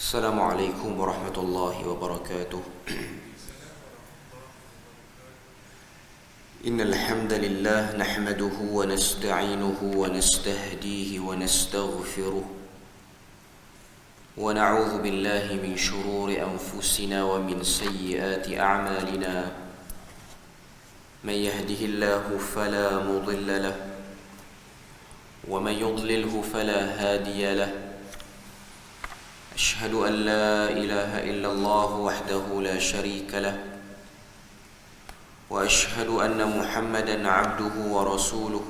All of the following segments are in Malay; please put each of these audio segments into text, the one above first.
السلام عليكم ورحمة الله وبركاته. إن الحمد لله نحمده ونستعينه ونستهديه ونستغفره ونعوذ بالله من شرور أنفسنا ومن سيئات أعمالنا. من يهده الله فلا مضل له ومن يضلله فلا هادي له. أشهد أن لا إله إلا الله وحده لا شريك له وأشهد أن محمدا عبده ورسوله.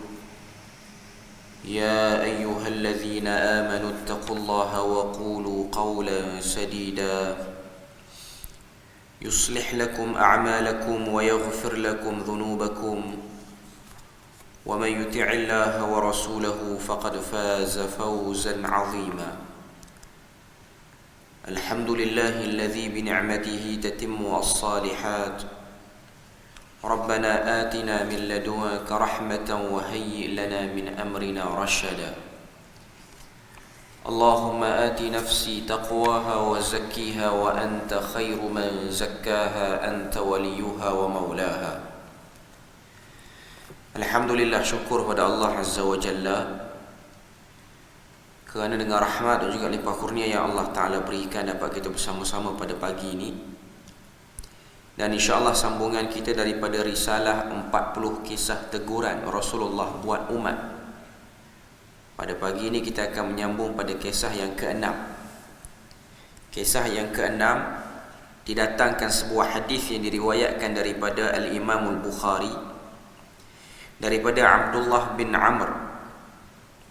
يا أيها الذين آمنوا اتقوا الله وقولوا قولا سديدا يصلح لكم أعمالكم ويغفر لكم ذنوبكم ومن يطع الله ورسوله فقد فاز فوزا عظيما. الحمد لله الذي بنعمته تتم الصالحات. ربنا آتنا من لدنك رحمة وهيئ لنا من أمرنا رشدا. اللهم آت نفسي تقواها وزكيها وأنت خير من زكاها أنت وليها ومولاها. Alhamdulillah, syukur pada Allah Azza wa Jalla kerana dengan rahmat dan juga limpah kurnia yang Allah Ta'ala berikan dapat kita bersama-sama pada pagi ini. Dan insyaAllah sambungan kita daripada risalah 40 kisah teguran Rasulullah buat umat. Pada pagi ini kita akan menyambung pada kisah yang ke-6. Kisah yang ke-6 didatangkan sebuah hadis yang diriwayatkan daripada Al-Imam Al-Bukhari daripada Abdullah bin Amr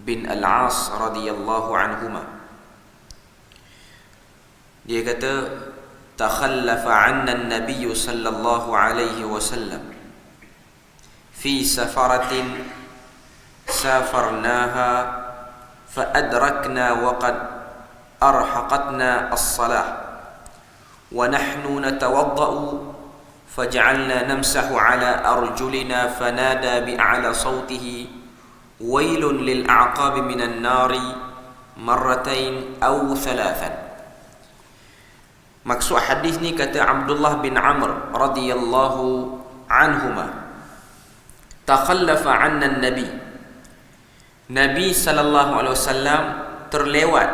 bin Al-As radhiyallahu anhuma. Dia kata, takhallafa 'anna an-nabiy sallallahu alaihi wasallam fi safaratin safarnaha fa adrakna wa qad arhaqatna as-salah wa nahnu natawadda'u faj'alna namsahu ala arjulina fanada bi'ala sawtihi wailun lil a'qabi minan nari marratain aw thalathan. Maksud hadis ni, kata Abdullah bin Amr radhiyallahu anhuma, takhallafa 'anna an-nabi, Nabi sallallahu alaihi wasallam terlewat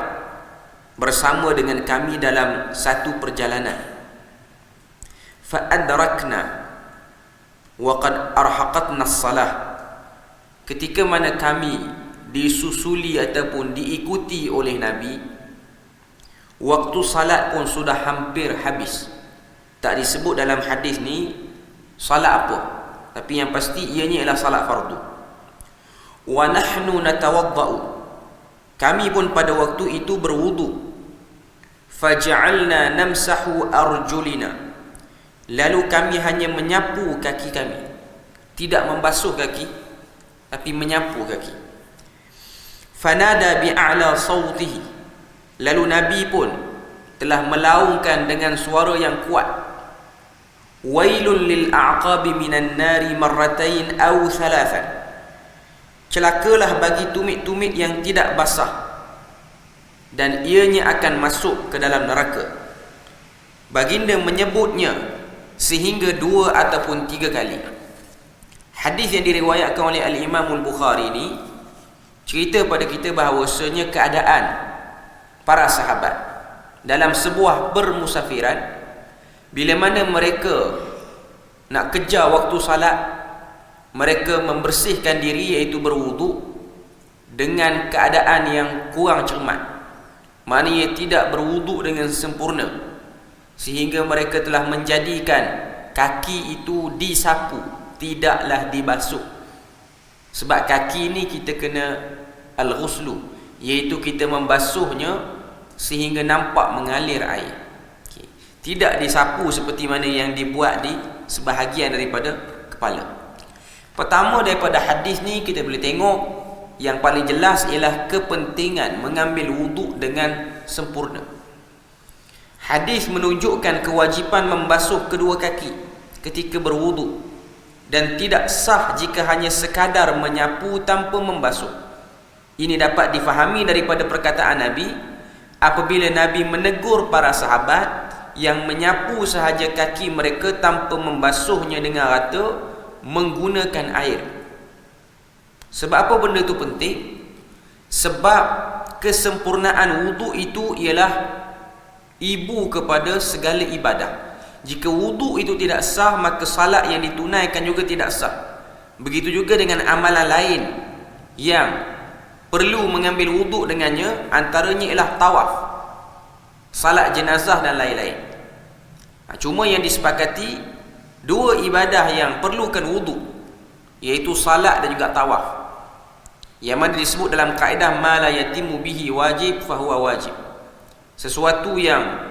bersama dengan kami dalam satu perjalanan. Fa adrakna wa qad arhaqatna as-salah, ketika mana kami disusuli ataupun diikuti oleh Nabi, waktu salat pun sudah hampir habis. Tak disebut dalam hadis ni salat apa, tapi yang pasti ianya ialah salat fardu. Wa nahnu natawadda'u, kami pun pada waktu itu berwudu. Faja'alna namsahu arjulina, lalu kami hanya menyapu kaki kami, tidak membasuh kaki tapi menyapu kaki. Fanada bi'a'la sawtihi, lalu Nabi pun telah melaungkan dengan suara yang kuat, wailun lil a'qabi minan nari marratain aw thalathan, celakalah bagi tumit-tumit yang tidak basah dan ianya akan masuk ke dalam neraka. Baginda menyebutnya sehingga 2 ataupun 3 kali. Hadis yang diriwayatkan oleh Al-Imam Al-Bukhari ini cerita pada kita bahawasanya keadaan para sahabat dalam sebuah bermusafiran, bila mana mereka nak kejar waktu salat, mereka membersihkan diri iaitu berwudu dengan keadaan yang kurang cermat, maknanya tidak berwudu dengan sempurna, sehingga mereka telah menjadikan kaki itu disapu, tidaklah dibasuh. Sebab kaki ni kita kena al-ghuslu, iaitu kita membasuhnya sehingga nampak mengalir air. Tidak disapu seperti mana yang dibuat di sebahagian daripada kepala. Pertama daripada hadis ni kita boleh tengok yang paling jelas ialah kepentingan mengambil wuduk dengan sempurna. Hadis menunjukkan kewajipan membasuh kedua kaki ketika berwuduk, dan tidak sah jika hanya sekadar menyapu tanpa membasuh. Ini dapat difahami daripada perkataan Nabi, apabila Nabi menegur para sahabat yang menyapu sahaja kaki mereka tanpa membasuhnya dengan rata menggunakan air. Sebab apa benda itu penting? Sebab kesempurnaan wudu itu ialah ibu kepada segala ibadah. Jika wudu itu tidak sah, maka salat yang ditunaikan juga tidak sah. Begitu juga dengan amalan lain yang perlu mengambil wudu dengannya, antaranya ialah tawaf, salat jenazah dan lain-lain. Cuma yang disepakati dua ibadah yang perlukan wudu, iaitu salat dan juga tawaf, yang mana disebut dalam kaedah ma la yatimu bihi wajib fahuwa wajib. Sesuatu yang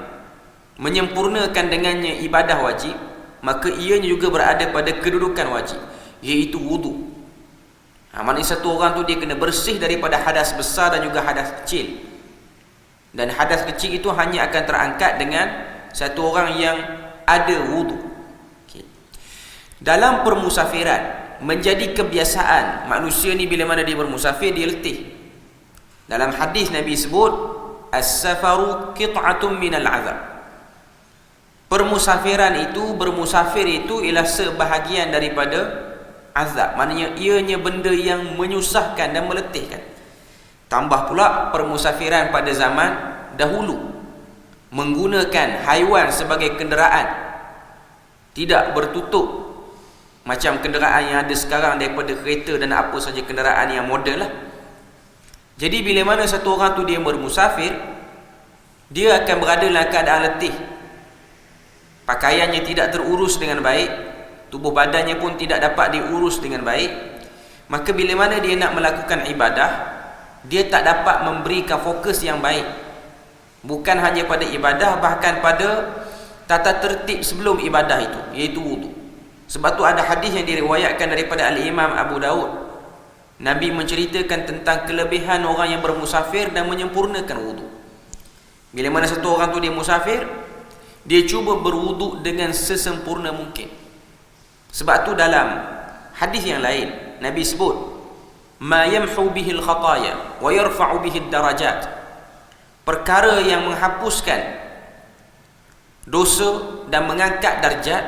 menyempurnakan dengannya ibadah wajib, maka ianya juga berada pada kedudukan wajib, iaitu wudu. Maksudnya satu orang tu dia kena bersih daripada hadas besar dan juga hadas kecil. Dan hadas kecil itu hanya akan terangkat dengan satu orang yang ada wudu. Dalam permusafiran, menjadi kebiasaan manusia ni bila mana dia bermusafir, dia letih. Dalam hadis Nabi sebut, as-safaru qit'atun minal azab. Bermusafir itu ialah sebahagian daripada azab. Maknanya ianya benda yang menyusahkan dan meletihkan. Tambah pula permusafiran pada zaman dahulu menggunakan haiwan sebagai kenderaan, tidak bertutup macam kenderaan yang ada sekarang daripada kereta dan apa saja kenderaan yang moden lah. Jadi bila mana satu orang tu dia bermusafir, dia akan berada dalam keadaan letih, pakaiannya tidak terurus dengan baik, tubuh badannya pun tidak dapat diurus dengan baik. Maka bila mana dia nak melakukan ibadah, dia tak dapat memberikan fokus yang baik. Bukan hanya pada ibadah, bahkan pada tata tertib sebelum ibadah itu, iaitu wudu. Sebab tu ada hadis yang diriwayatkan daripada Al-Imam Abu Daud. Nabi menceritakan tentang kelebihan orang yang bermusafir dan menyempurnakan wudu. Bila mana satu orang tu dia musafir, dia cuba berwudu dengan sesempurna mungkin. Sebab tu dalam hadis yang lain Nabi sebut, ma yamhu bihi al-khataya wa yarfa'u bihi ad-darajat. Perkara yang menghapuskan dosa dan mengangkat darjat,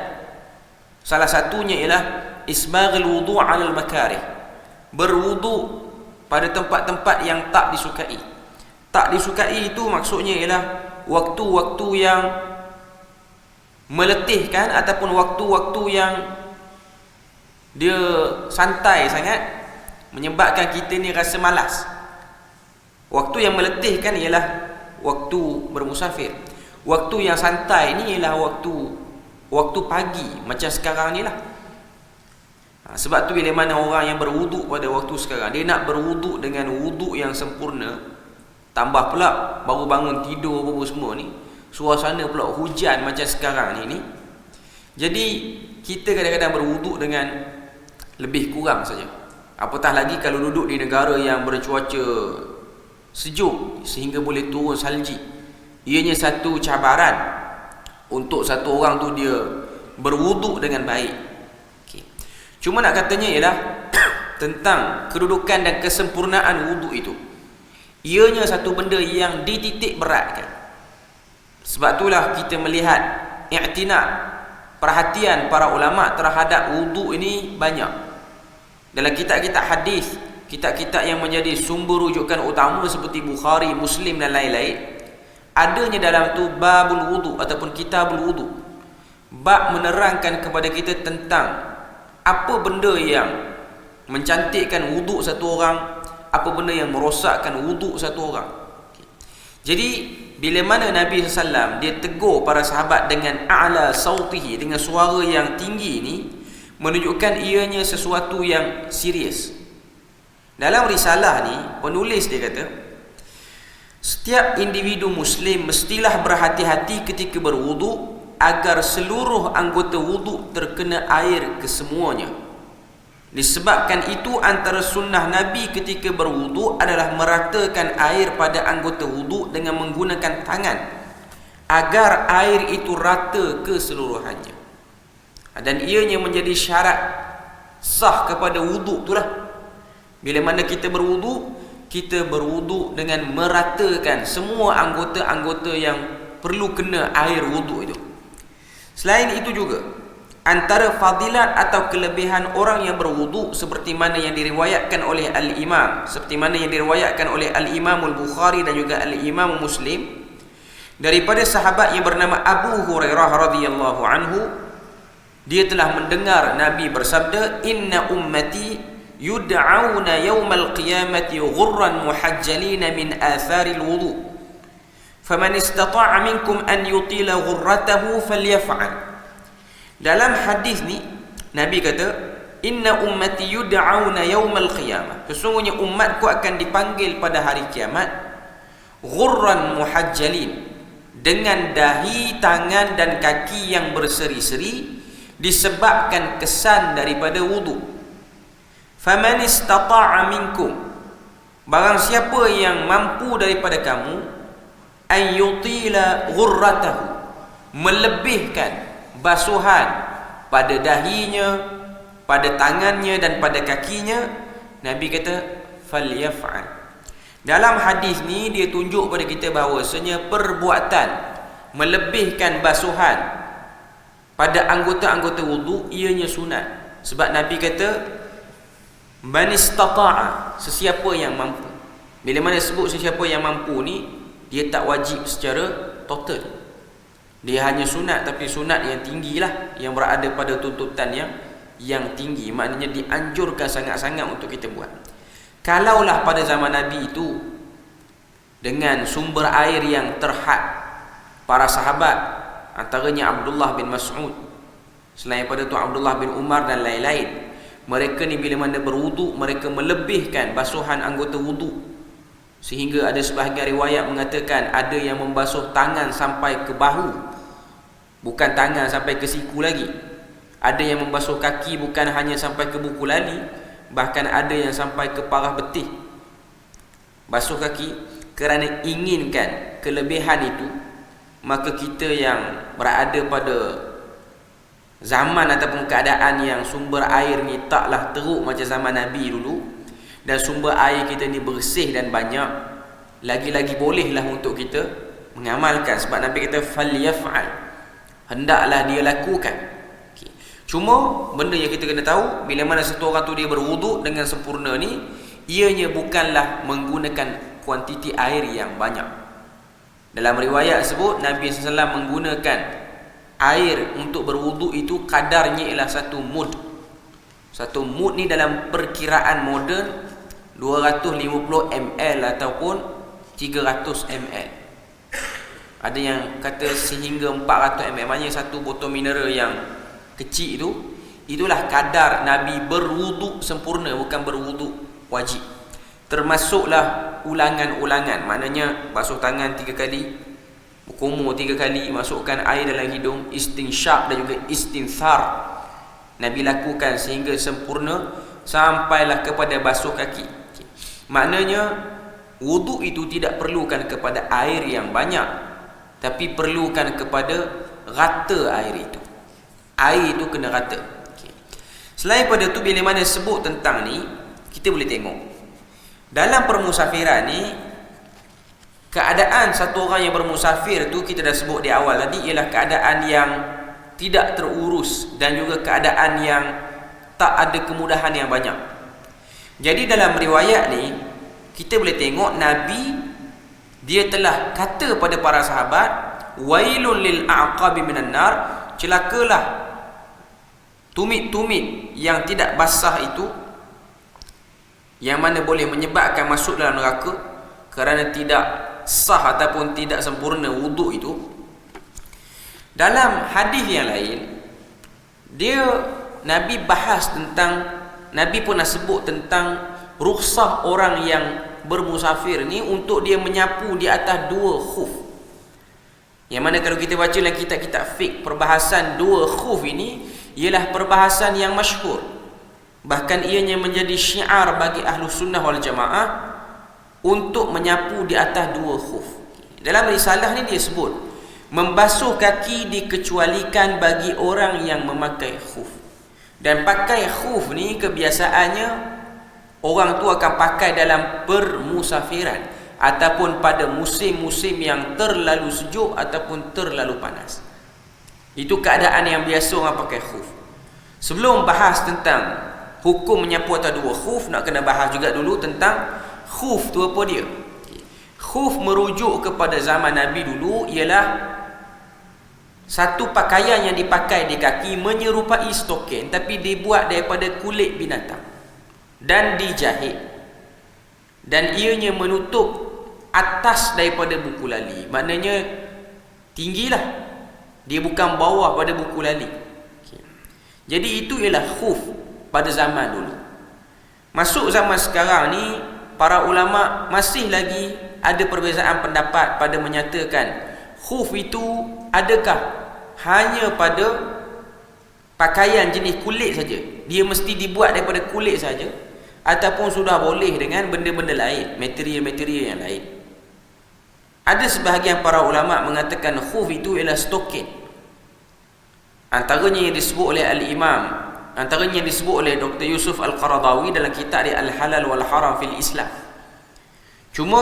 salah satunya ialah isbaghul wudu' 'alal makarih. Berwudu pada tempat-tempat yang tak disukai. Tak disukai itu maksudnya ialah waktu-waktu yang meletihkan ataupun waktu-waktu yang dia santai sangat, menyebabkan kita ni rasa malas. Waktu yang meletihkan ialah waktu bermusafir. Waktu yang santai ni ialah waktu pagi macam sekarang ni lah. Sebab tu bila mana orang yang berwuduk pada waktu sekarang, dia nak berwuduk dengan wuduk yang sempurna, tambah pula baru bangun tidur apa semua ni, suasana pula hujan macam sekarang ni. Jadi kita kadang-kadang berwuduk dengan lebih kurang saja. Apatah lagi kalau duduk di negara yang bercuaca sejuk sehingga boleh turun salji. Ianya satu cabaran untuk satu orang tu dia berwuduk dengan baik. Cuma nak katanya ialah tentang kedudukan dan kesempurnaan wuduk itu. Ianya satu benda yang dititik beratkan. Sebab itulah kita melihat i'tina, perhatian para ulama terhadap wuduk ini banyak. Dalam kitab-kitab hadis, kitab-kitab yang menjadi sumber rujukan utama seperti Bukhari, Muslim dan lain-lain, adanya dalam tu babul wudu ataupun kitabul wudu. Bab menerangkan kepada kita tentang apa benda yang mencantikkan wuduk satu orang, apa benda yang merosakkan wuduk satu orang. Jadi bila mana Nabi SAW dia tegur para sahabat dengan a'la sautihi, dengan suara yang tinggi ni, menunjukkan ianya sesuatu yang serius. Dalam risalah ni penulis dia kata, setiap individu muslim mestilah berhati-hati ketika berwuduk agar seluruh anggota wuduk terkena air kesemuanya. Disebabkan itu antara sunnah Nabi ketika berwuduk adalah meratakan air pada anggota wuduk dengan menggunakan tangan agar air itu rata keseluruhannya. Dan ianya menjadi syarat sah kepada wuduk itulah. Bila mana kita berwuduk, kita berwuduk dengan meratakan semua anggota-anggota yang perlu kena air wuduk itu. Selain itu juga, antara fadilat atau kelebihan orang yang berwuduk seperti mana yang diriwayatkan oleh Al-Imam, seperti mana yang diriwayatkan oleh Al-Imam Al-Bukhari dan juga Al-Imam Muslim daripada sahabat yang bernama Abu Hurairah radhiyallahu anhu, dia telah mendengar Nabi bersabda, "Inna ummati yud'auna yawmal qiyamati ghurran muhajjalina min atharil wudu. Faman istata'a minkum an yutila ghurratahu falyaf'al." Dalam hadis ni Nabi kata, "Inna ummati yud'auna yawmal qiyamah." Sesungguhnya umatku akan dipanggil pada hari kiamat ghurran muhajjalin, dengan dahi, tangan dan kaki yang berseri-seri disebabkan kesan daripada wudu. Faman istata'a minkum, barang siapa yang mampu daripada kamu, ayyutila ghurratahu, melebihkan basuhan pada dahinya, pada tangannya dan pada kakinya, Nabi kata falyaf'al. Dalam hadis ni dia tunjuk pada kita bahawasanya perbuatan melebihkan basuhan pada anggota-anggota wudu ianya sunat. Sebab Nabi kata man istata'a, sesiapa yang mampu. Bila mana sebut sesiapa yang mampu ni, dia tak wajib secara total. Dia hanya sunat, tapi sunat yang tinggi lah, yang berada pada tuntutan yang tinggi. Maknanya dianjurkan sangat-sangat untuk kita buat. Kalaulah pada zaman Nabi itu dengan sumber air yang terhad, para sahabat antaranya Abdullah bin Mas'ud, selain pada tu Abdullah bin Umar dan lain-lain, mereka ni bila mana berwuduk, mereka melebihkan basuhan anggota wuduk, sehingga ada sebahagian riwayat mengatakan ada yang membasuh tangan sampai ke bahu, bukan tangan sampai ke siku lagi. Ada yang membasuh kaki bukan hanya sampai ke buku lali, bahkan ada yang sampai ke parah betih. Basuh kaki kerana inginkan kelebihan itu. Maka kita yang berada pada zaman ataupun keadaan yang sumber air ni taklah teruk macam zaman Nabi dulu, dan sumber air kita ni bersih dan banyak, lagi-lagi bolehlah untuk kita mengamalkan. Sebab Nabi kata falyaf'al, hendaklah dia lakukan. Cuma benda yang kita kena tahu, bila mana satu orang tu dia berwuduk dengan sempurna ni, ianya bukanlah menggunakan kuantiti air yang banyak. Dalam riwayat sebut Nabi SAW menggunakan air untuk berwuduk itu kadarnya ialah 1 mud. 1 mud ni dalam perkiraan moden 250 ml ataupun 300 ml. Ada yang kata sehingga 400 ml, maknanya satu botol mineral yang kecil itu, itulah kadar Nabi berwuduk sempurna, bukan berwuduk wajib. Termasuklah ulangan-ulangan, maknanya basuh tangan 3 kali, berkumur 3 kali, masukkan air dalam hidung, istinsyaq dan juga istinthar Nabi lakukan sehingga sempurna, sampailah kepada basuh kaki. Maknanya wuduk itu tidak perlukan kepada air yang banyak, tapi perlukan kepada rata air itu. Air itu kena rata. Selain pada tu, bila mana sebut tentang ni, kita boleh tengok dalam permusafiran ni, keadaan satu orang yang bermusafir tu kita dah sebut di awal tadi, ialah keadaan yang tidak terurus dan juga keadaan yang tak ada kemudahan yang banyak. Jadi dalam riwayat ni kita boleh tengok Nabi dia telah kata pada para sahabat, wailul lil a'qabi minan nar, celakalah tumit-tumit yang tidak basah itu, yang mana boleh menyebabkan masuk dalam neraka kerana tidak sah ataupun tidak sempurna wuduk itu. Dalam hadis yang lain, Nabi bahas tentang, Nabi pernah sebut tentang rukhsah orang yang bermusafir ni untuk dia menyapu di atas 2 khuf. Yang mana kalau kita baca dalam kitab-kitab fiqh, perbahasan 2 khuf ini ialah perbahasan yang masyhur. Bahkan ianya menjadi syiar bagi ahlu sunnah wal jamaah untuk menyapu di atas 2 khuf. Dalam risalah ni dia sebut, membasuh kaki dikecualikan bagi orang yang memakai khuf. Dan pakai khuf ni kebiasaannya orang tu akan pakai dalam permusafiran ataupun pada musim-musim yang terlalu sejuk ataupun terlalu panas. Itu keadaan yang biasa orang pakai khuf. Sebelum bahas tentang hukum menyapu atas dua khuf, nak kena bahas juga dulu tentang khuf tu apa dia. Khuf merujuk kepada zaman Nabi dulu, ialah satu pakaian yang dipakai di kaki menyerupai stokin, tapi dibuat daripada kulit binatang dan dijahit, dan ianya menutup atas daripada buku lali. Maknanya tinggilah, dia bukan bawah pada buku lali. Jadi itu ialah khuf pada zaman dulu. Masuk zaman sekarang ni, para ulama masih lagi ada perbezaan pendapat pada menyatakan khuf itu adakah hanya pada pakaian jenis kulit saja, dia mesti dibuat daripada kulit saja, ataupun sudah boleh dengan benda-benda lain, material-material yang lain. Ada sebahagian para ulama mengatakan khuf itu ialah stokin. Antaranya yang disebut oleh Al-Imam, antaranya yang disebut oleh Dr. Yusuf Al-Qaradawi dalam kitab dia Al-Halal wal-Haram fil Islam. Cuma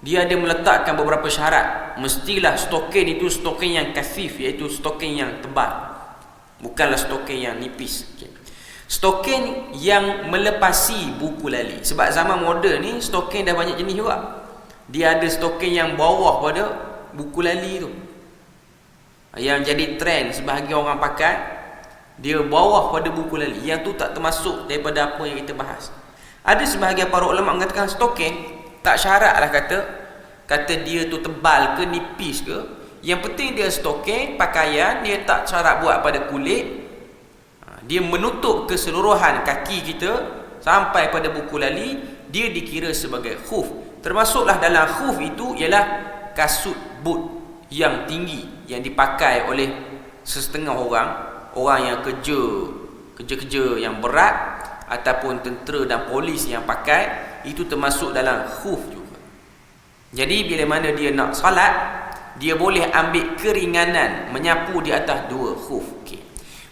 dia ada meletakkan beberapa syarat. Mestilah stokin itu stokin yang kasif, iaitu stokin yang tebal, bukanlah stokin yang nipis. Stokin yang melepasi buku lali. Sebab zaman moden ni stokin dah banyak jenis juga. Dia ada stokin yang bawah pada buku lali tu, yang jadi trend sebahagian orang pakai, dia bawah pada buku lali. Yang tu tak termasuk daripada apa yang kita bahas. Ada sebahagian para ulama mengatakan stokin tak syarat lah, kata dia tu tebal ke nipis ke, yang penting dia stokin pakaian, dia tak syarat buat pada kulit, dia menutup keseluruhan kaki kita sampai pada buku lali, dia dikira sebagai khuf. Termasuklah dalam khuf itu ialah kasut boot yang tinggi yang dipakai oleh sesetengah orang yang kerja yang berat, ataupun tentera dan polis yang pakai, itu termasuk dalam khuf juga. Jadi bila mana dia nak salat, dia boleh ambil keringanan menyapu di atas dua khuf.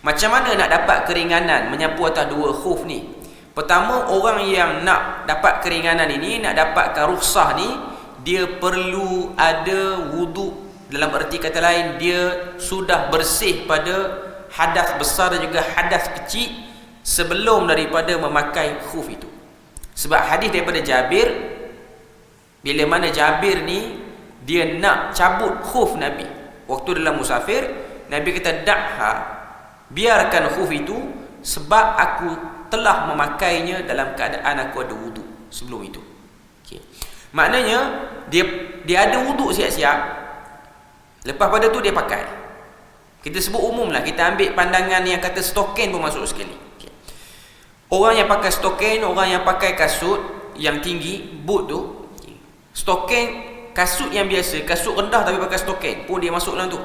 Macam mana nak dapat keringanan menyapu atas dua khuf ni? Pertama, orang yang nak dapat keringanan ini, nak dapatkan rukhsah ni, dia perlu ada wuduk. Dalam erti kata lain, dia sudah bersih pada hadas besar dan juga hadas kecil sebelum daripada memakai khuf itu. Sebab hadis daripada Jabir, bila mana Jabir ni dia nak cabut khuf Nabi waktu dalam musafir, Nabi kata, dakha, biarkan khuf itu, sebab aku telah memakainya dalam keadaan aku ada wuduk sebelum itu. Maknanya dia ada wuduk siap-siap, lepas pada tu dia pakai. Kita sebut umum lah, kita ambil pandangan yang kata stokin pun masuk sekali. Orang yang pakai stokin, orang yang pakai kasut yang tinggi, boot tu, stokin, kasut yang biasa, kasut rendah tapi pakai stokin pun dia masuk dalam tu.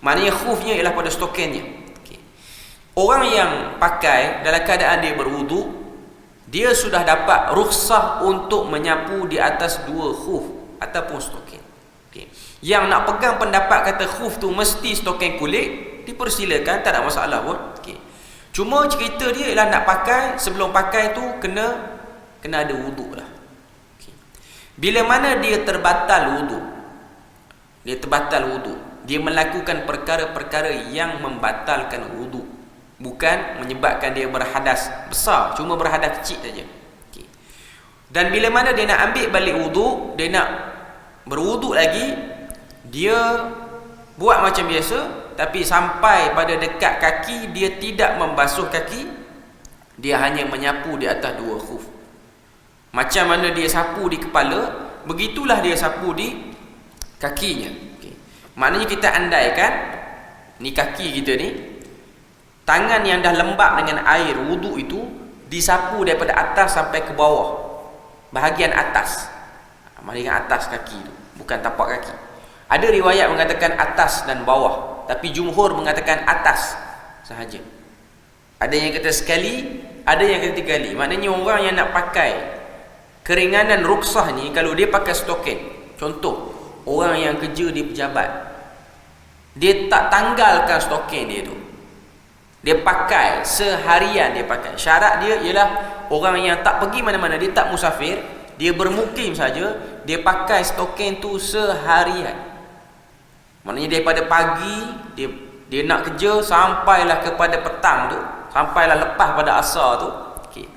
Maknanya khufnya ialah pada stokinnya. Orang yang pakai dalam keadaan dia berwuduk, dia sudah dapat rukhsah untuk menyapu di atas dua khuf ataupun stokin. Yang nak pegang pendapat kata khuf tu mesti stokin kulit, dipersilakan, tak ada masalah pun. Cuma cerita dia ialah nak pakai, sebelum pakai tu kena ada wuduk lah. Bila mana dia terbatal wuduk, dia melakukan perkara-perkara yang membatalkan wuduk, bukan menyebabkan dia berhadas besar, cuma berhadas kecil saja. Dan bila mana dia nak ambil balik wuduk, dia nak berwuduk lagi, dia buat macam biasa, tapi sampai pada dekat kaki dia tidak membasuh kaki, dia hanya menyapu di atas dua khuf. Macam mana dia sapu di kepala, begitulah dia sapu di kakinya. Maknanya kita andaikan ni kaki kita ni, tangan yang dah lembab dengan air wuduk itu disapu daripada atas sampai ke bawah, bahagian atas, bahagian atas kaki itu, bukan tapak kaki. Ada riwayat mengatakan atas dan bawah, tapi jumhur mengatakan atas sahaja. Ada yang kata sekali, ada yang kata 3 kali. Maknanya orang yang nak pakai keringanan rukhsah ni, kalau dia pakai stokin, contoh orang yang kerja di pejabat, dia tak tanggalkan stokin dia tu, dia pakai seharian, dia pakai. Syarat dia ialah orang yang tak pergi mana-mana, dia tak musafir, dia bermukim saja, dia pakai stokin tu seharian. Maknanya daripada pagi dia nak kerja sampailah kepada petang tu, sampailah lepas pada asar tu, okey,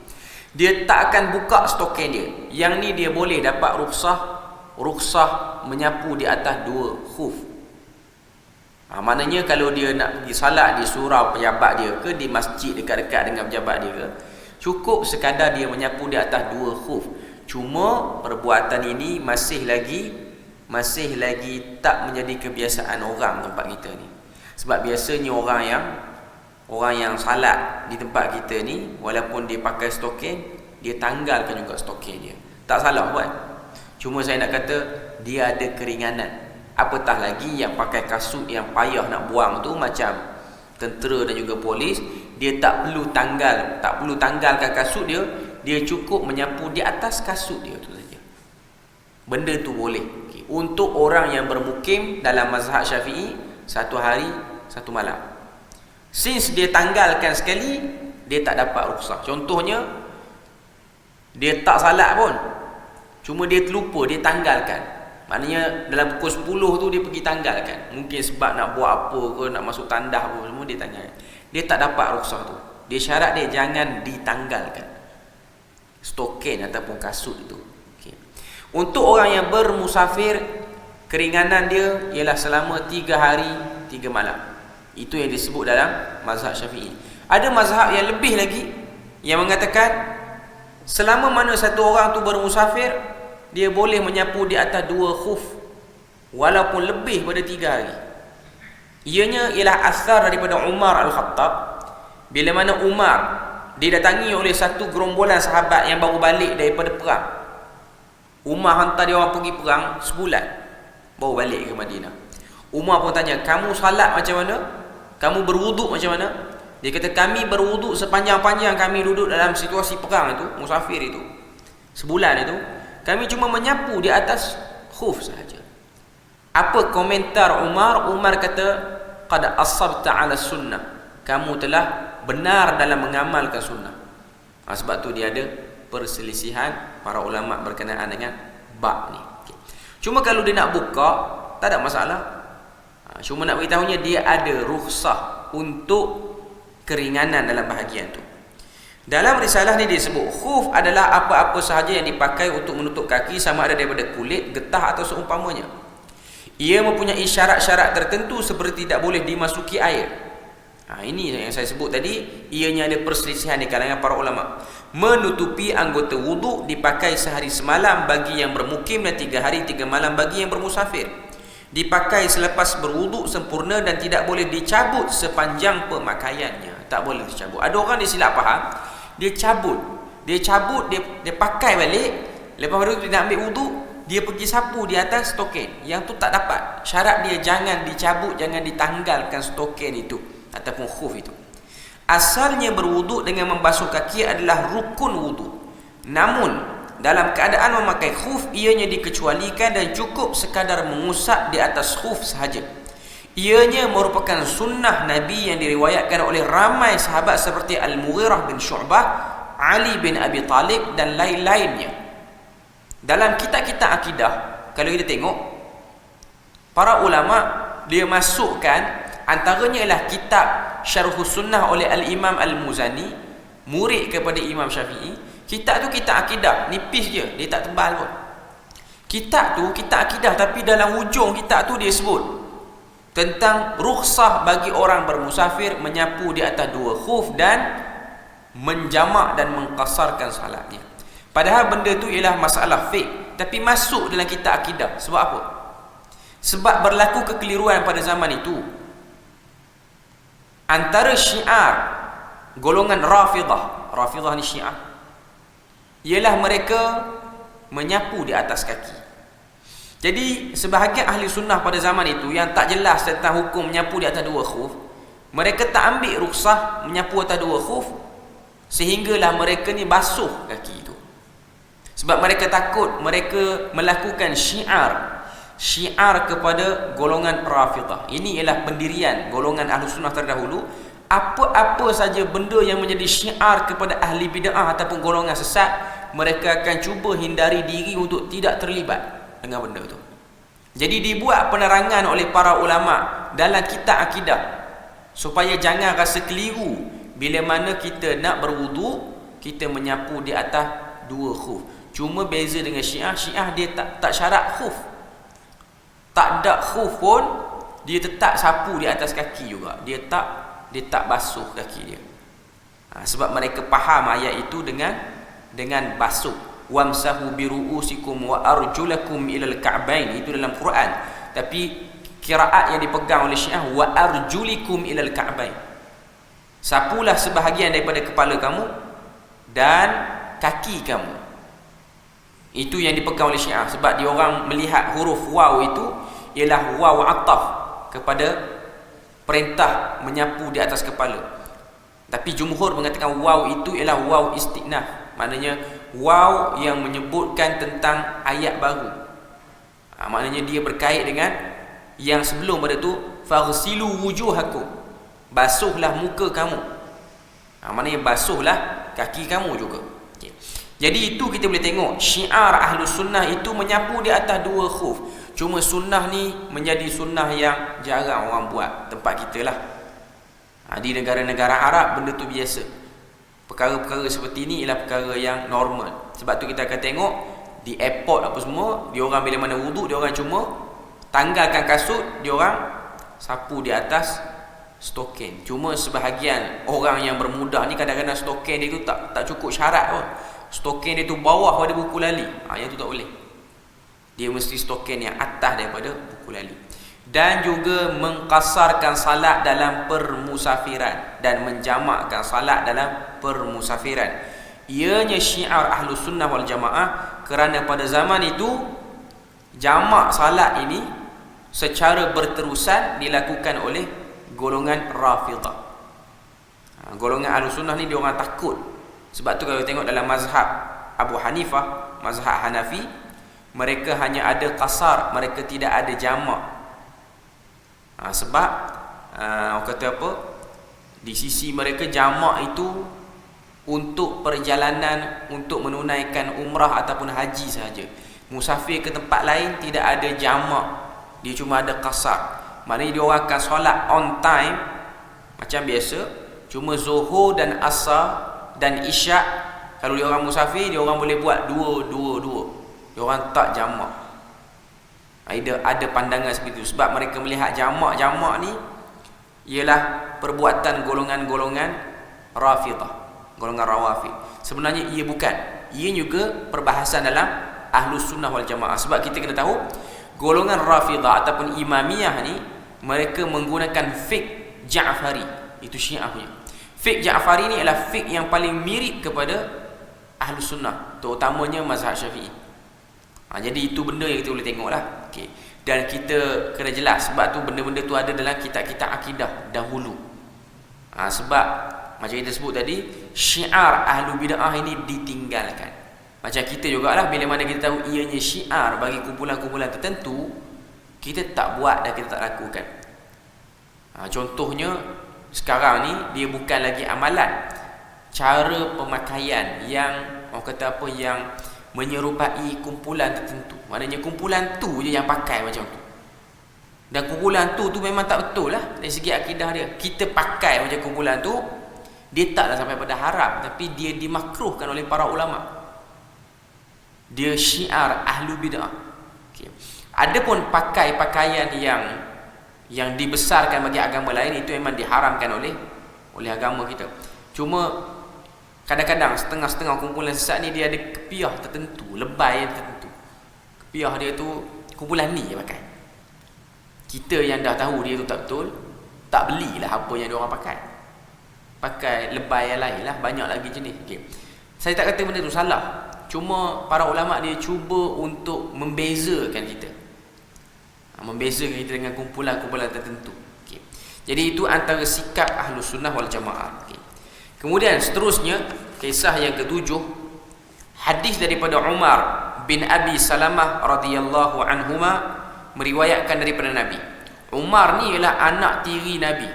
dia tak akan buka stokin dia. Yang ni dia boleh dapat rukhsah menyapu di atas 2 khuf. Maknanya kalau dia nak pergi salat di surau pejabat dia ke, di masjid dekat-dekat dengan pejabat dia ke, cukup sekadar dia menyapu di atas 2 khuf. Cuma perbuatan ini masih lagi tak menjadi kebiasaan orang tempat kita ni. Sebab biasanya orang yang salat di tempat kita ni, walaupun dia pakai stokin, dia tanggalkan juga stokin dia. Tak salah buat. Cuma saya nak kata dia ada keringanan. Apatah lagi yang pakai kasut yang payah nak buang tu, macam tentera dan juga polis, dia tak perlu tanggalkan kasut dia, dia cukup menyapu di atas kasut dia tu saja. Benda tu boleh. Okay. Untuk orang yang bermukim dalam mazhab Syafi'i, 1 hari 1 malam. Since dia tanggalkan sekali, dia tak dapat rukhsah. Contohnya, dia tak salat pun, cuma dia terlupa, dia tanggalkan. Maknanya dalam pukul 10 tu dia pergi tanggalkan. Mungkin sebab nak buat apa ke, nak masuk tandah apa semua, dia tanggalkan. Dia tak dapat rukhsah tu. Dia syarat dia jangan ditanggalkan stokin ataupun kasut itu. Okay. Untuk orang yang bermusafir, keringanan dia ialah selama 3 hari 3 malam. Itu yang disebut dalam mazhab Syafi'i. Ada mazhab yang lebih lagi yang mengatakan selama mana satu orang tu bermusafir, dia boleh menyapu di atas 2 khuf walaupun lebih pada 3 hari. Ianya ialah asar daripada Umar Al-Khattab. Bila mana Umar didatangi oleh satu gerombolan sahabat yang baru balik daripada perang. Umar hantar dia orang pergi perang sebulan, baru balik ke Madinah. Umar pun tanya, kamu salat macam mana? Kamu berwuduk macam mana? Dia kata, kami berwuduk sepanjang-panjang kami duduk dalam situasi perang itu, musafir itu, sebulan itu, kami cuma menyapu di atas khuf sahaja. Apa komentar Umar? Umar kata, qad asabta ala sunnah. Kamu telah benar dalam mengamalkan sunnah. Sebab tu dia ada perselisihan para ulama berkenaan dengan bab ni. Okay. Cuma kalau dia nak buka, tak ada masalah. Cuma nak beritahunya dia ada rukhsah untuk keringanan dalam bahagian tu. Dalam risalah ni disebut khuf adalah apa-apa sahaja yang dipakai untuk menutup kaki, sama ada daripada kulit, getah atau seumpamanya. Ia mempunyai syarat-syarat tertentu seperti tidak boleh dimasuki air. Ini yang saya sebut tadi, ianya ada perselisihan di kalangan para ulama. Menutupi anggota wuduk dipakai sehari semalam bagi yang bermukim dan 3 hari 3 malam bagi yang bermusafir. Dipakai selepas berwuduk sempurna dan tidak boleh dicabut sepanjang pemakaiannya. Tak boleh dicabut. Ada orang dia silap faham, dia cabut, dia pakai balik, lepas itu dia nak ambil wuduk, dia pergi sapu di atas stokin. Yang tu tak dapat. Syarat dia jangan dicabut, jangan ditanggalkan stokin itu ataupun khuf itu. Asalnya berwuduk dengan membasuh kaki adalah rukun wuduk. Namun dalam keadaan memakai khuf, ianya dikecualikan dan cukup sekadar mengusap di atas khuf sahaja. Ianya merupakan sunnah Nabi yang diriwayatkan oleh ramai sahabat seperti Al-Mughirah bin Syu'bah, Ali bin Abi Talib dan lain-lainnya. Dalam kitab-kitab akidah, kalau kita tengok, para ulama dia masukkan, antaranya ialah kitab Syarhus Sunnah oleh Al-Imam Al-Muzani, murid kepada Imam Syafi'i. Kitab tu kitab akidah, nipis je, dia tak tebal pun. Kitab tu kitab akidah, tapi dalam hujung kitab tu dia sebut tentang rukhsah bagi orang bermusafir menyapu di atas 2 khuf dan menjamak dan mengqasarkan salatnya. Padahal benda tu ialah masalah fiqh, tapi masuk dalam kitab akidah. Sebab apa? Sebab berlaku kekeliruan pada zaman itu. Antara syiar golongan Rafidah ni syiar, ialah mereka menyapu di atas kaki. Jadi sebahagian ahli sunnah pada zaman itu yang tak jelas tentang hukum menyapu di atas 2 khuf, mereka tak ambil rukhsah menyapu atas 2 khuf, sehinggalah mereka ni basuh kaki itu. Sebab mereka takut mereka melakukan syiar kepada golongan Rafidah. Ini ialah pendirian golongan ahli sunnah terdahulu. apa-apa saja benda yang menjadi syiar kepada ahli bid'ah ataupun golongan sesat, mereka akan cuba hindari diri untuk tidak terlibat dengan benda tu. Jadi dibuat penerangan oleh para ulama dalam kitab akidah supaya jangan rasa keliru bila mana kita nak berwudu, kita menyapu di atas 2 khuf. Cuma beza dengan Syiah, Syiah dia tak syarat khuf. Tak ada khuf pun dia tetap sapu di atas kaki juga. Dia tak basuh kaki dia. Sebab mereka faham ayat itu dengan basuh. Wamsahu biru'usikum wa arjulakum ilal ka'bain, itu dalam Quran. Tapi qiraat yang dipegang oleh Syiah, wa arjulikum ilal ka'bain, sapulah sebahagian daripada kepala kamu dan kaki kamu. Itu yang dipegang oleh Syiah. Sebab dia orang melihat huruf waw itu ialah waw ataf kepada perintah menyapu di atas kepala. Tapi jumhur mengatakan waw itu ialah waw istinaf, maknanya waw yang menyebutkan tentang ayat baru. Maknanya dia berkait dengan yang sebelum pada tu, faghsilu wujuhakum, basuhlah muka kamu. Maknanya basuhlah kaki kamu juga. Okay. Jadi itu kita boleh tengok syiar Ahlus Sunnah itu menyapu di atas 2 khuf. Cuma sunnah ni menjadi sunnah yang jarang orang buat tempat kita lah. Di negara-negara Arab benda tu biasa. Perkara-perkara seperti ni ialah perkara yang normal. Sebab tu kita akan tengok di airport apa semua, dia orang bila mana wuduk, dia orang cuma tanggalkan kasut, dia orang sapu di atas stokin. Cuma sebahagian orang yang bermudah ni kadang-kadang stokin dia tu tak cukup syarat pun. Stokin dia tu bawah pada buku lali. Yang tu tak boleh. Dia mesti stokin yang atas daripada buku lali. Dan juga mengkasarkan salat dalam permusafiran dan menjamakkan salat dalam permusafiran. Ianya syiar Ahlus Sunnah wal Jamaah, kerana pada zaman itu jamak salat ini secara berterusan dilakukan oleh golongan Rafidah. Golongan Ahlus Sunnah ni dia orang takut. Sebab tu kalau tengok dalam mazhab Abu Hanifah, mazhab Hanafi, mereka hanya ada qasar, mereka tidak ada jamak. Sebab orang kata apa, di sisi mereka jamak itu untuk perjalanan, untuk menunaikan umrah ataupun haji sahaja. Musafir ke tempat lain tidak ada jamak, dia cuma ada qasar. Maknanya dia orang akan solat on time macam biasa, cuma zuhur dan asar dan isyak, kalau dia orang musafir, dia orang boleh buat dua. Dia orang tak jamak. Ada pandangan seperti itu. Sebab mereka melihat jamak ni ialah perbuatan golongan-golongan Rafidah, golongan Rawafid. Sebenarnya ia bukan. Ia juga perbahasan dalam Ahlus Sunnah wal Jamaah. Sebab kita kena tahu golongan Rafidah ataupun Imamiyah ni, mereka menggunakan fiqh Ja'fari. Itu Syiah punya. Fiqh Ja'fari ni adalah fiqh yang paling mirip kepada Ahlus Sunnah, terutamanya mazhab Syafi'i. Jadi itu benda yang kita boleh tengok lah. Okay. Dan kita kena jelas, sebab tu benda-benda tu ada dalam kitab-kitab akidah dahulu. Sebab macam kita sebut tadi, syiar Ahlu Bid'ah ini ditinggalkan. Macam kita jugalah, bila mana kita tahu ianya syiar bagi kumpulan-kumpulan tertentu, kita tak buat dan kita tak lakukan. Contohnya sekarang ni dia bukan lagi amalan, cara pemakaian yang orang kata apa, yang menyerupai kumpulan tertentu. Maknanya kumpulan tu je yang pakai macam tu. Dan kumpulan tu memang tak betul lah dari segi akidah dia. Kita pakai macam kumpulan tu, dia taklah sampai pada haram, tapi dia dimakruhkan oleh para ulama. Dia syiar Ahlu Bid'ah. Okay. Adapun pakai pakaian yang dibesarkan bagi agama lain, itu memang diharamkan oleh agama kita. Cuma kadang-kadang setengah-setengah kumpulan sesat ni dia ada kepiah tertentu, lebay tertentu. Kepiah dia tu kumpulan ni je pakai. Kita yang dah tahu dia tu tak betul, tak belilah apa yang dia orang pakai. Pakai lebay yang lain lah, banyak lagi jenis. Okay. Saya tak kata benda tu salah. Cuma para ulama dia cuba untuk membezakan kita. Membezakan kita dengan kumpulan-kumpulan tertentu. Okay. Jadi itu antara sikap Ahlus Sunnah wal Jamaah. Okay. Kemudian seterusnya, kisah yang ketujuh, hadis daripada Umar bin Abi Salamah radhiyallahu anhuma, meriwayatkan daripada Nabi. Umar ni ialah anak tiri Nabi.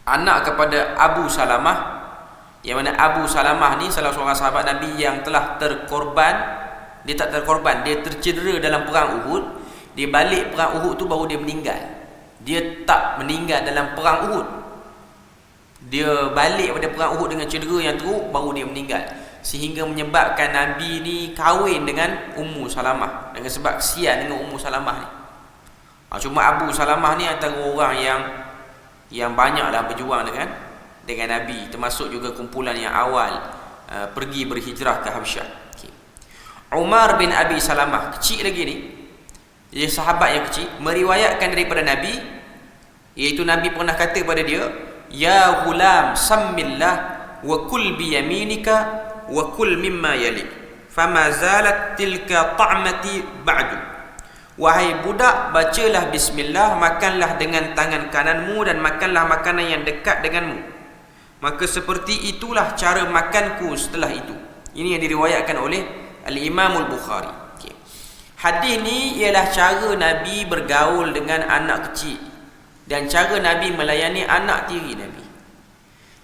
anak kepada Abu Salamah, yang mana Abu Salamah ni salah seorang sahabat Nabi yang telah terkorban. Dia tak terkorban, dia tercedera dalam perang Uhud. Dia balik perang Uhud tu baru dia meninggal. Dia tak meninggal dalam perang Uhud. Dia balik pada perang Uhud dengan cedera yang teruk, baru dia meninggal. Sehingga menyebabkan Nabi ni kahwin dengan Ummu Salamah, dengan sebab kesian dengan Ummu Salamah ni. Cuma Abu Salamah ni antara orang yang banyaklah berjuang dengan Nabi, termasuk juga kumpulan yang awal pergi berhijrah ke Habsyah. Umar bin Abi Salamah, kecil lagi ni, dia sahabat yang kecil, meriwayatkan daripada Nabi, iaitu Nabi pernah kata pada dia, ya ghulam sammillah wa kul bi yaminika wa kul mimma yalik fama zalat tilka ta'mati ba'du. Wahai budak, bacalah bismillah, makanlah dengan tangan kananmu dan makanlah makanan yang dekat denganmu, maka seperti itulah cara makanku setelah itu. Ini yang diriwayatkan oleh Al-Imam Al-Bukhari. Hadis ni ialah cara Nabi bergaul dengan anak kecil dan cara Nabi melayani anak tiri Nabi.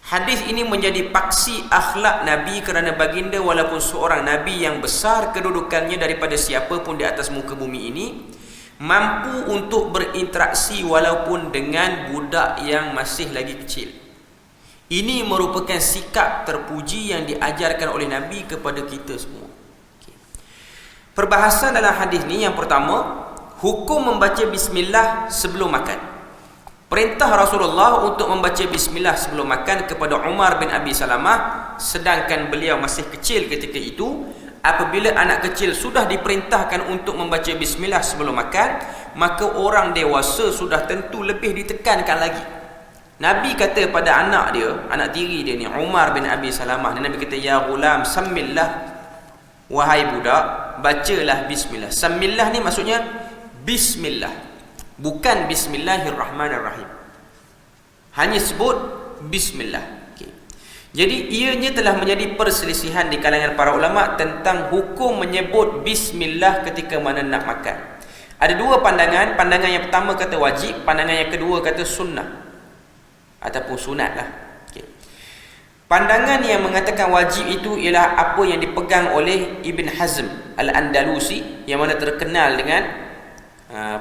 Hadis ini menjadi paksi akhlak Nabi, kerana baginda walaupun seorang Nabi yang besar kedudukannya daripada siapa pun di atas muka bumi ini, mampu untuk berinteraksi walaupun dengan budak yang masih lagi kecil. Ini merupakan sikap terpuji yang diajarkan oleh Nabi kepada kita semua. Perbahasan dalam hadis ni, yang pertama, hukum membaca bismillah sebelum makan. Perintah Rasulullah untuk membaca bismillah sebelum makan kepada Umar bin Abi Salamah, sedangkan beliau masih kecil ketika itu. Apabila anak kecil sudah diperintahkan untuk membaca bismillah sebelum makan, maka orang dewasa sudah tentu lebih ditekankan lagi. Nabi kata pada anak dia, anak tiri dia ni, Umar bin Abi Salamah, Nabi kata, ya ghulam sammillah, wahai budak, bacalah bismillah. Sammillah ni maksudnya bismillah, bukan bismillahirrahmanirrahim, hanya sebut bismillah. Jadi ianya telah menjadi perselisihan di kalangan para ulama tentang hukum menyebut bismillah ketika mana nak makan. Ada dua pandangan. Pandangan yang pertama kata wajib, pandangan yang kedua kata sunnah ataupun sunat lah. Pandangan yang mengatakan wajib itu ialah apa yang dipegang oleh Ibn Hazm Al-Andalusi, yang mana terkenal dengan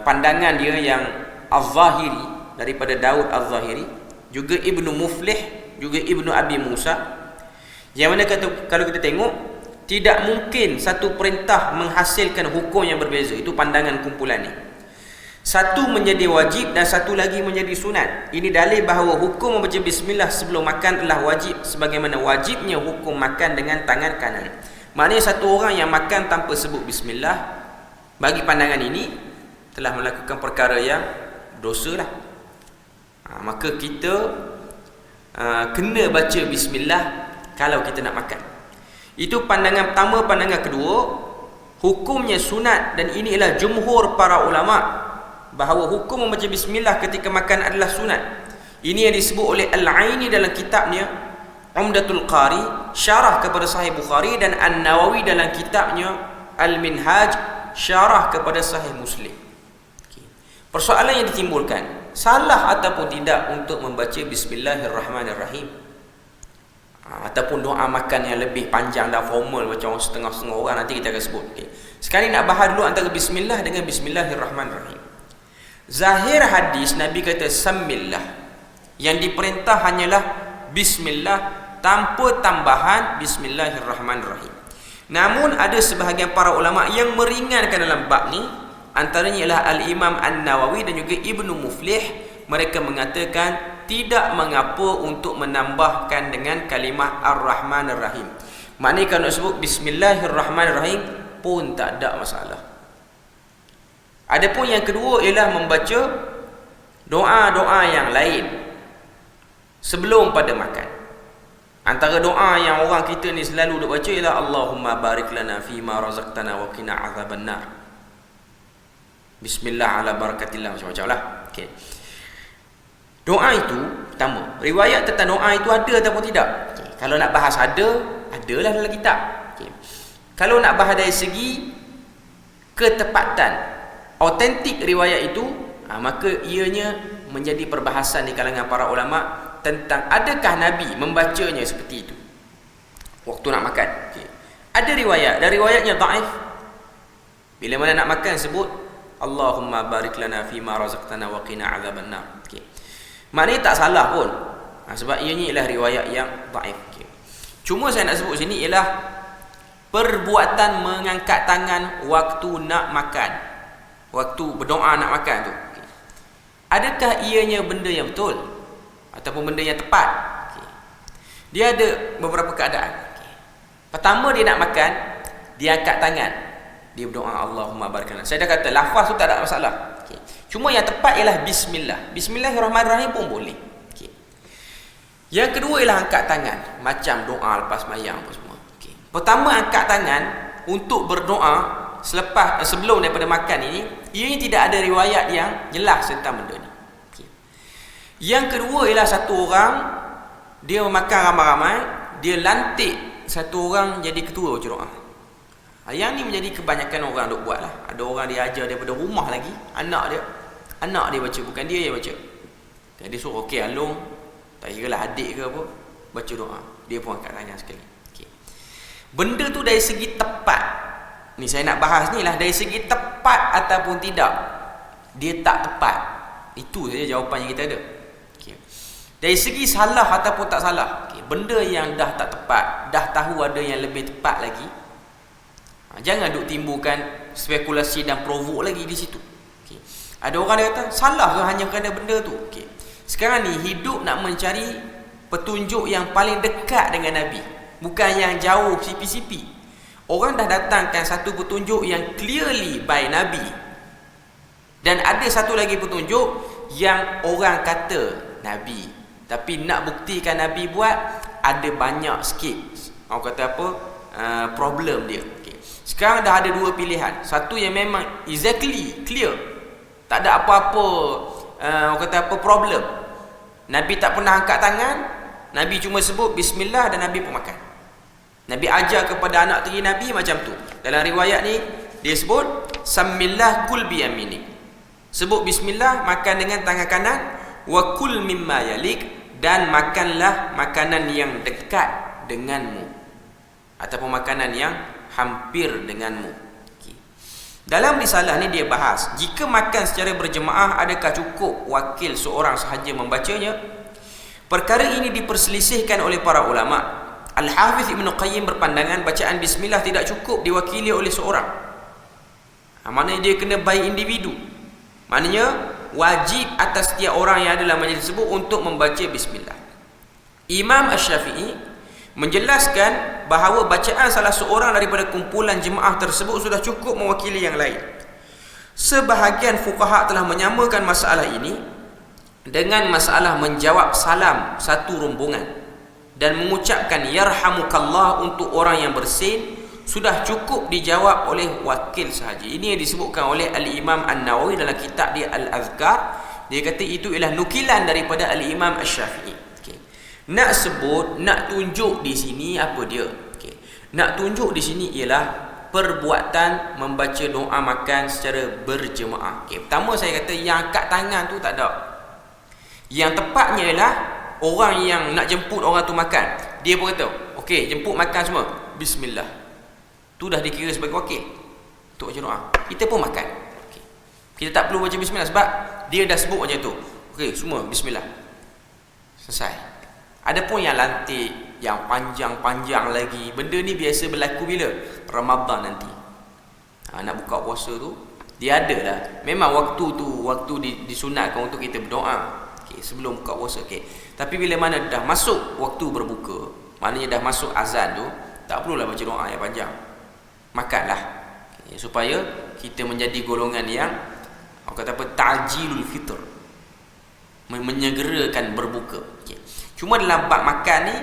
pandangan dia yang Az-Zahiri, daripada Daud Az-Zahiri, juga Ibnu Muflih, juga Ibnu Abi Musa, yang mana kata, kalau kita tengok, tidak mungkin satu perintah menghasilkan hukum yang berbeza. Itu pandangan kumpulan ni. Satu menjadi wajib dan satu lagi menjadi sunat. Ini dalil bahawa hukum membaca bismillah sebelum makan adalah wajib, sebagaimana wajibnya hukum makan dengan tangan kanan. Maknanya satu orang yang makan tanpa sebut bismillah, bagi pandangan ini telah melakukan perkara yang dosa lah. Maka kita kena baca bismillah kalau kita nak makan. Itu pandangan pertama. Pandangan kedua, hukumnya sunat, dan ini ialah jumhur para ulama, bahawa hukum membaca bismillah ketika makan adalah sunat. Ini yang disebut oleh Al-Aini dalam kitabnya Umdatul Qari, syarah kepada Sahih Bukhari, dan An-Nawawi dalam kitabnya Al-Minhaj, syarah kepada Sahih Muslim. Persoalan yang ditimbulkan, salah ataupun tidak untuk membaca bismillahirrahmanirrahim, ataupun doa makan yang lebih panjang dan formal macam setengah-setengah orang, nanti kita akan sebut. Sekarang nak bahas dulu antara bismillah dengan bismillahirrahmanirrahim. Zahir hadis, Nabi kata sammillah, yang diperintah hanyalah bismillah tanpa tambahan bismillahirrahmanirrahim. Namun ada sebahagian para ulama yang meringankan dalam bab ni. Antaranya ialah Al-Imam An-Nawawi dan juga Ibnu Muflih. Mereka mengatakan tidak mengapa untuk menambahkan dengan kalimah Ar-Rahman Ar-Rahim. Maknanya kalau nak sebut bismillahirrahmanirrahim pun tak ada masalah. Adapun yang kedua ialah membaca doa-doa yang lain sebelum pada makan. Antara doa yang orang kita ni selalu duk baca ialah Allahumma barik lana fima razaqtana wa qina azabannar. Bismillah ala barakatillah, macam-macam lah. Okay. Doa itu pertama, riwayat tentang doa itu ada ataupun tidak. Okay. Kalau nak bahas adalah dalam kitab. Okay. Kalau nak bahas dari segi ketepatan, autentik riwayat itu, maka ianya menjadi perbahasan di kalangan para ulama tentang adakah Nabi membacanya seperti itu waktu nak makan. Okay. Ada riwayat, dan riwayatnya dhaif. Bila mana nak makan sebut Allahumma barik lana fima razaqtana wa qina azaban nar. Okay. Maknanya tak salah pun. Sebab ianya ialah riwayat yang dhaif. Okay. Cuma saya nak sebut sini ialah perbuatan mengangkat tangan waktu nak makan, waktu berdoa nak makan tu. Okay. Adakah ianya benda yang betul ataupun benda yang tepat? Okay. Dia ada beberapa keadaan. Okay. Pertama, dia nak makan, dia angkat tangan, dia berdoa Allahumma barik lana. Saya dah kata lafaz tu tak ada masalah. Okay. Cuma yang tepat ialah bismillah. Bismillahirrahmanirrahim pun boleh. Okay. Yang kedua ialah angkat tangan, macam doa lepas sembahyang apa semua. Okay. Pertama, angkat tangan untuk berdoa sebelum daripada makan ini, ianya tidak ada riwayat yang jelas tentang benda ni. Okay. Yang kedua ialah satu orang dia makan ramai-ramai, dia lantik satu orang jadi ketua baca doa. Yang ni menjadi kebanyakan orang duk buat lah. Ada orang dia ajar daripada rumah lagi, anak dia baca, bukan dia yang baca. Dia suruh okey Alung, tak kira lah adik ke apa, baca doa, dia pun angkat tangan sekali. Okay. Benda tu dari segi tepat, ni saya nak bahas ni lah, dari segi tepat ataupun tidak, dia tak tepat. Itu saja jawapan yang kita ada. Okay. Dari segi salah ataupun tak salah, okay, benda yang dah tak tepat, dah tahu ada yang lebih tepat lagi, jangan duk timbulkan spekulasi dan provok lagi di situ. Okay. Ada orang dia kata salah ke hanya kerana benda tu. Okay. Sekarang ni hidup nak mencari petunjuk yang paling dekat dengan Nabi, bukan yang jauh sipi-sipi. Orang dah datangkan satu petunjuk yang clearly by Nabi, dan ada satu lagi petunjuk yang orang kata Nabi, tapi nak buktikan Nabi buat, ada banyak sikit orang kata apa, problem dia. Okay. Sekarang dah ada dua pilihan. Satu yang memang exactly clear, tak ada apa-apa orang kata apa problem. Nabi tak pernah angkat tangan, Nabi cuma sebut bismillah dan Nabi pun makan. Nabi ajar kepada anak tiri Nabi macam tu. Dalam riwayat ni dia sebut samillah kul bi yaminik, sebut bismillah, makan dengan tangan kanan, wa kul mimma yalik, dan makanlah makanan yang dekat denganmu ataupun makanan yang hampir denganmu. Dalam risalah ni dia bahas, jika makan secara berjemaah, adakah cukup wakil seorang sahaja membacanya? Perkara ini diperselisihkan oleh para ulama. Al-Hafiz Ibn Qayyim berpandangan bacaan bismillah tidak cukup diwakili oleh seorang. Maknanya dia kena by individu. Maknanya wajib atas setiap orang yang ada dalam majlis tersebut untuk membaca bismillah. Imam Asy-Syafi'i menjelaskan bahawa bacaan salah seorang daripada kumpulan jemaah tersebut sudah cukup mewakili yang lain. Sebahagian fuqaha telah menyamakan masalah ini dengan masalah menjawab salam satu rombongan dan mengucapkan yarhamukallah untuk orang yang bersin sudah cukup dijawab oleh wakil sahaja. Ini yang disebutkan oleh Al-Imam An-Nawawi dalam kitab dia Al-Azkar. Dia kata itu ialah nukilan daripada Al-Imam Asy-Syafi'i. Nak sebut, nak tunjuk di sini apa dia? Okay. Nak tunjuk di sini ialah perbuatan membaca doa makan secara berjemaah. Okay. Pertama saya kata yang angkat tangan tu tak ada. Yang tepatnya ialah orang yang nak jemput orang tu makan, dia pun kata, okey, jemput makan semua, bismillah. Tu dah dikira sebagai wakil untuk baca doa. Kita pun makan. Okay. Kita tak perlu baca bismillah sebab dia dah sebut macam tu. Okey, semua bismillah. Selesai. Adapun yang lantik, yang panjang-panjang lagi, benda ni biasa berlaku bila? Ramadan nanti. Nak buka puasa tu, dia ada lah. Memang waktu tu, waktu disunatkan untuk kita berdoa. Okay, sebelum buka puasa. Okay. Tapi bila mana dah masuk waktu berbuka, maknanya dah masuk azan tu, tak perlulah baca doa yang panjang. Makanlah. Okay, supaya kita menjadi golongan yang, orang kata apa, ta'jilul fitr. Menyegerakan berbuka. Okay. Cuma dalam bab makan ni,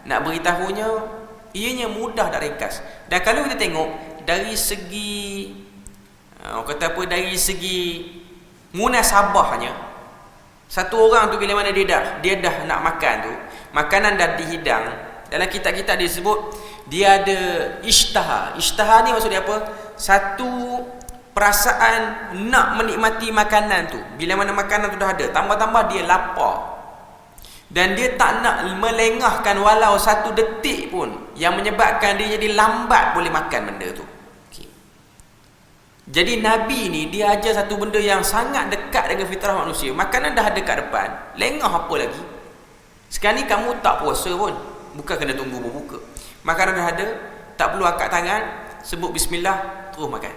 nak beritahunya, ianya mudah dan ringkas. Dan kalau kita tengok dari segi orang kata apa, dari segi munasabahnya, satu orang tu bila mana dia dah nak makan tu, makanan dah dihidang, dalam kitab-kitab dia sebut dia ada ishtaha. Ishtaha ni maksud dia apa? Satu perasaan nak menikmati makanan tu. Bila mana makanan tu dah ada, tambah-tambah dia lapar. Dan dia tak nak melengahkan walau satu detik pun, yang menyebabkan dia jadi lambat boleh makan benda tu. Okay. Jadi Nabi ni dia ajar satu benda yang sangat dekat dengan fitrah manusia. Makanan dah ada kat depan, lengah apa lagi? Sekarang ni kamu tak puasa pun, bukan kena tunggu berbuka. Makanan dah ada, tak perlu angkat tangan, sebut bismillah, terus makan.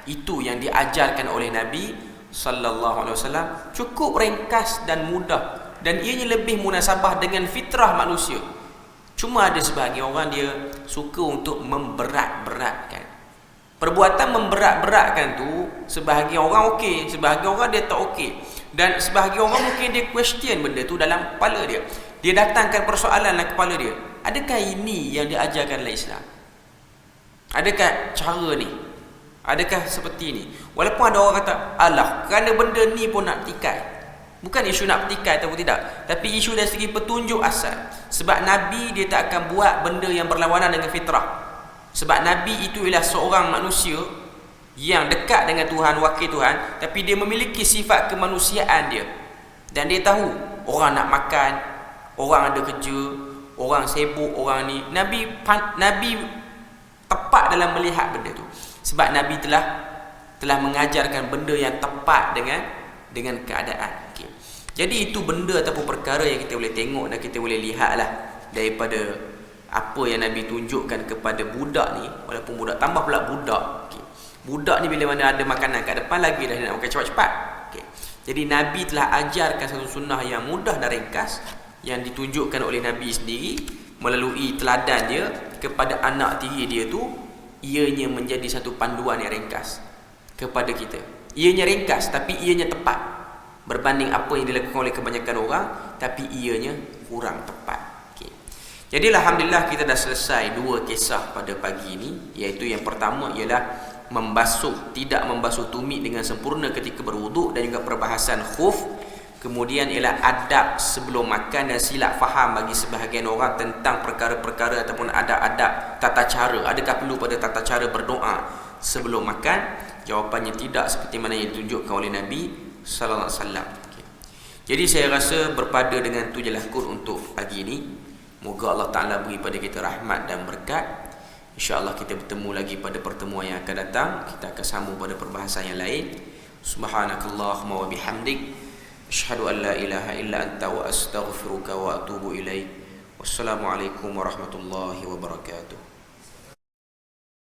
Itu yang diajarkan oleh Nabi sallallahu alaihi wasallam, cukup ringkas dan mudah, dan ianya lebih munasabah dengan fitrah manusia. Cuma ada sebahagian orang dia suka untuk memberat-beratkan. Perbuatan memberat-beratkan tu sebahagian orang okey, sebahagian orang dia tak okey. Dan sebahagian orang mungkin dia question benda tu dalam kepala dia. Dia datangkan persoalan dalam kepala dia. Adakah ini yang diajarkan oleh Islam? Adakah cara ni? Adakah seperti ini? Walaupun ada orang kata, alah, kerana benda ni pun nak petikai. Bukan isu nak petikai atau tidak, tapi isu dari segi petunjuk asal. Sebab Nabi dia tak akan buat benda yang berlawanan dengan fitrah. Sebab Nabi itu ialah seorang manusia yang dekat dengan Tuhan, wakil Tuhan, tapi dia memiliki sifat kemanusiaan dia. Dan dia tahu orang nak makan, orang ada kerja, orang sibuk, orang ni. Nabi tepat dalam melihat benda tu. Sebab Nabi telah mengajarkan benda yang tepat dengan keadaan. Okay. Jadi itu benda ataupun perkara yang kita boleh tengok dan kita boleh lihatlah daripada apa yang Nabi tunjukkan kepada budak ni. Walaupun budak, tambah pula budak. Okay. Budak ni bila mana ada makanan kat depan, lagi dah nak makan cepat-cepat. Okay. Jadi Nabi telah ajarkan satu sunnah yang mudah dan ringkas, yang ditunjukkan oleh Nabi sendiri melalui teladan dia kepada anak tiri dia tu. Ianya menjadi satu panduan yang ringkas kepada kita. Ianya ringkas tapi ianya tepat, berbanding apa yang dilakukan oleh kebanyakan orang, tapi ianya kurang tepat. Okay. Jadi alhamdulillah kita dah selesai dua kisah pada pagi ini, iaitu yang pertama ialah tidak membasuh tumit dengan sempurna ketika berwuduk, dan juga perbahasan khuf. Kemudian ialah adab sebelum makan, dan silap faham bagi sebahagian orang tentang perkara-perkara ataupun adab-adab tata cara. Adakah perlu pada tata cara berdoa sebelum makan? Jawapannya tidak, seperti mana yang ditunjukkan oleh Nabi sallallahu alaihi wasallam. Okay. Jadi saya rasa berpada dengan tu jelah kot untuk pagi ini. Moga Allah Taala beri pada kita rahmat dan berkat. InsyaAllah kita bertemu lagi pada pertemuan yang akan datang. Kita akan sambung pada perbahasan yang lain. Subhanakallahumma wa bihamdik, asyhadu an la ilaha illa anta wa astaghfiruka wa atubu ilaik. Wassalamualaikum warahmatullahi wabarakatuh.